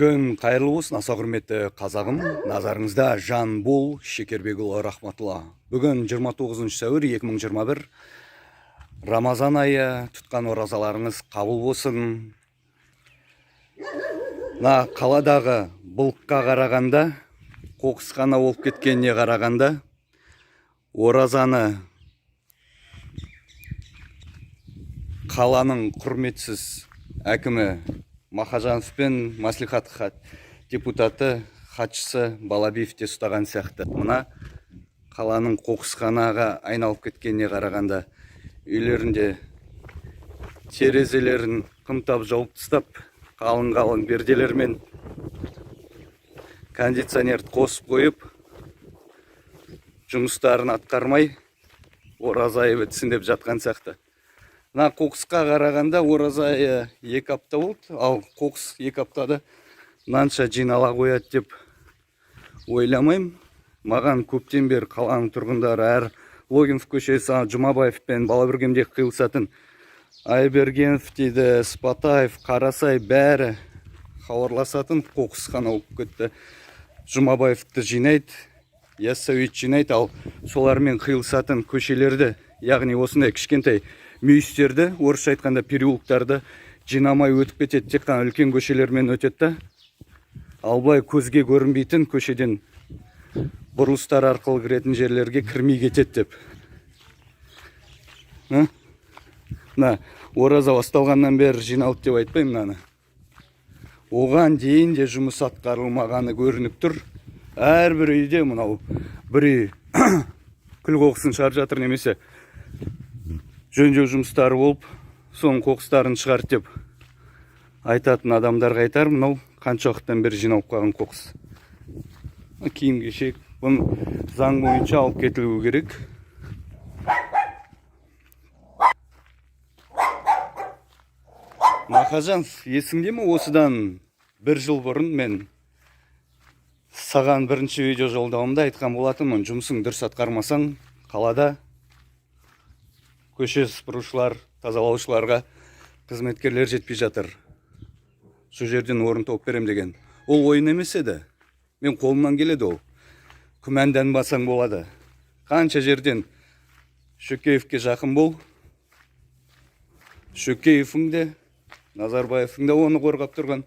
Күн қайырлы болсын, аса құрметті қазағым. Назарыңызда Жанбол Шекербекұлы Рахматулла. Бүгін 29 сәуір 2021. Рамазан айы, тұтқан оразаларыңыз қабыл болсын. Қаладағы бұлтқа қарағанда, қоқыс қана болып кеткеніне қарағанда, оразаны қаланың құрметсіз әкімі Махажанов пен маслихат депутаты хатшысы Балабиев те ұстаған сияқты. Мына қаланың қоқысханаға айналып кеткеніне қарағанда, үйлерінде терезелерін қымтап жауып тастап, қалың перделермен кондиционерді қосып қойып, жұмыстарын атқармай, ораза айы бітсін деп жатқан сияқты. Қоқысқа қарағанда ораза айы 2 апта болды, ал қоқыс 2 аптада мынанша жинала қояды деп ойламаймын. Маған көптен бері қаланың тұрғындары әр Логинов көшесі, Жұмабаев пен Балабүргемде қиылысатын Айбергенов дейді, Спатаев, Қарасай бәрі хабарласатын, қоқысхана болып кетті. Жұмабаевты жинайды, Яссауит жинайды, ал солармен қиылысатын көшелерді, яғни осындай кішкентай мүйістерді, орысша айтқанда переулықтарды жинамай өтіп кетеді, тек қана үлкен көшелермен өтеді. Ал былай көзге көрінбейтін көшеден бұрылыстар арқылы кіретін жерлерге кірмей кетеді деп. Ораза басталғаннан бері жиналды деп айтпаймын мынаны. Оған дейін де жұмыс атқарылмағаны көрініп тұр. Әрбір үйде мынау бір үй күл қоқысын шығарып жатыр, немесе жөндеу жұмыстары болып, соның қоқыстарын шығарып деп айтатын адамдарға айтар, мынау қанша уақыттан бері жиналып қалған қоқыс. Киім-кешек, бұны заң бойынша алып кетілуі керек. Махажанов, есіңде ме, осыдан 1 жыл бұрын мен саған бірінші видео жолдауымда айтқан болатынмын, жұмысың дұрыс атқармасаң, қалада көше сыпырушылар, тазалаушыларға қызметкерлер жетпей жатыр. Сол жерден орын тауып берем деген. Ол ойын емес еді. Мен қолымнан келеді ол. Күмәнданбасаң болады. Қанша жерден Шөкеевке жақын бол. Шөкеевің де, Назарбаевың да оны қорғап тұрған.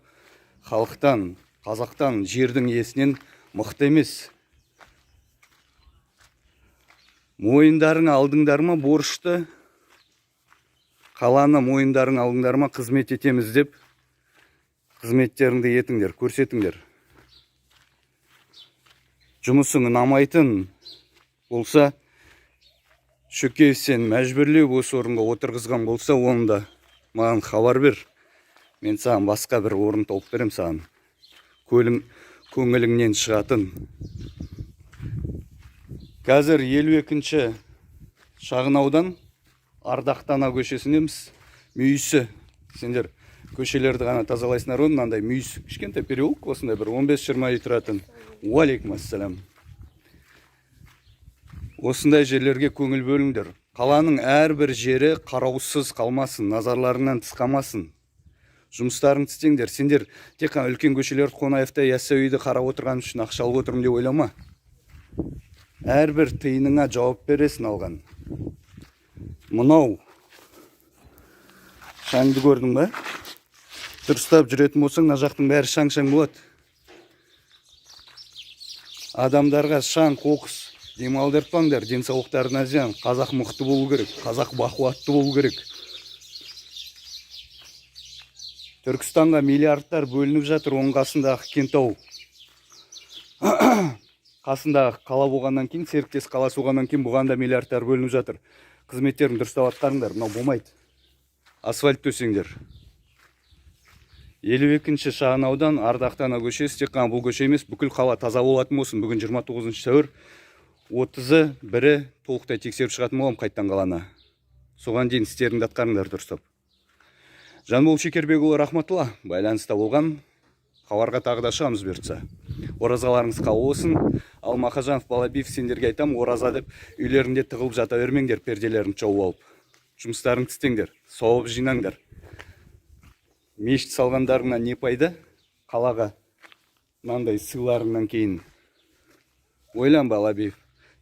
Халықтан, қазақтан, жердің иесінен мықты емес. Мойындарың алдыңдар ма борышты? Қаланы мойындарың алдыңдар ма қызмет етеміз деп, қызметтеріңді етіңдер, көрсетіңдер. Жұмысың ұнамайтын болса, Шөкеев сен мәжбүрлеп осы орынға отырғызған болса, оны да маған хабар бер. Мен саған басқа бір орын тауып берем саған. Көңіліңнен шығатын. Қазір 52-ші шағын аудан Ардақтана көшесіндеміз. Мүйісі. Сендер көшелерді ғана тазалайсыңдар ғой, мынандай мүйіс. Кішкентай переулок, осындай бір 15-20 үй тұратын. Уалейкум ассалам. Осындай жерлерге көңіл бөліңдер. Қаланың әрбір жері қараусыз қалмасын, назарларынан тыс қалмасын. Жұмыстарын істеңдер. Сендер тек қана үлкен көшелерді, Қонаевта, Яссауиді қарап отырған үшін ақша алып отырмын деп ойлама. Әрбір тиыныңа жауап бересің алған. Мынау шаңды көрдің бе? Дұрыстап жүретін болсаң, мына жақтың бәрі шаң-шаң болады. Адамдарға шаң, қоқыс демалдыртпаңдар, денсаулықтарына зиян. Қазақ мықты болу керек, қазақ бақуатты болу керек. Түркістанға миллиардтар бөлініп жатыр, оның қасындағы Кентау. Қасындағы қала болғаннан кейін, серіктес қаласы болғаннан кейін бұған да миллиардтар бөлініп жатыр. Қызметтерін дұрыстап атқарыңдар, мынау болмайды. Асфальт төсеңдер. 52-ші шағын аудан Ардақтана көшесі, тек қана бұл көше емес, бүкіл қала таза болатын болсын. Бүгін 29 сәуір 31-і толықтай тексеріп шығатын болам қайттан қаланы. Соған дейін істеріңді атқарыңдар дұрыстап. Жанбол Шекербекұлы Рахматулла, байланыста болған. Хабарға тағы да шығамыз бұйыртса. Оразаларыңыз қабыл болсын. Ал Махажанов, Балабиев, сендерге айтам, ораза деп үйлерінде тығылып жата бермеңдер, перделерін жауып алып. Жұмыстарыңды істеңдер, сауап жинаңдар. Мешіт салғандарыңнан не пайда? Қалаға мынандай сыйларыңнан кейін ойланба Алабиев.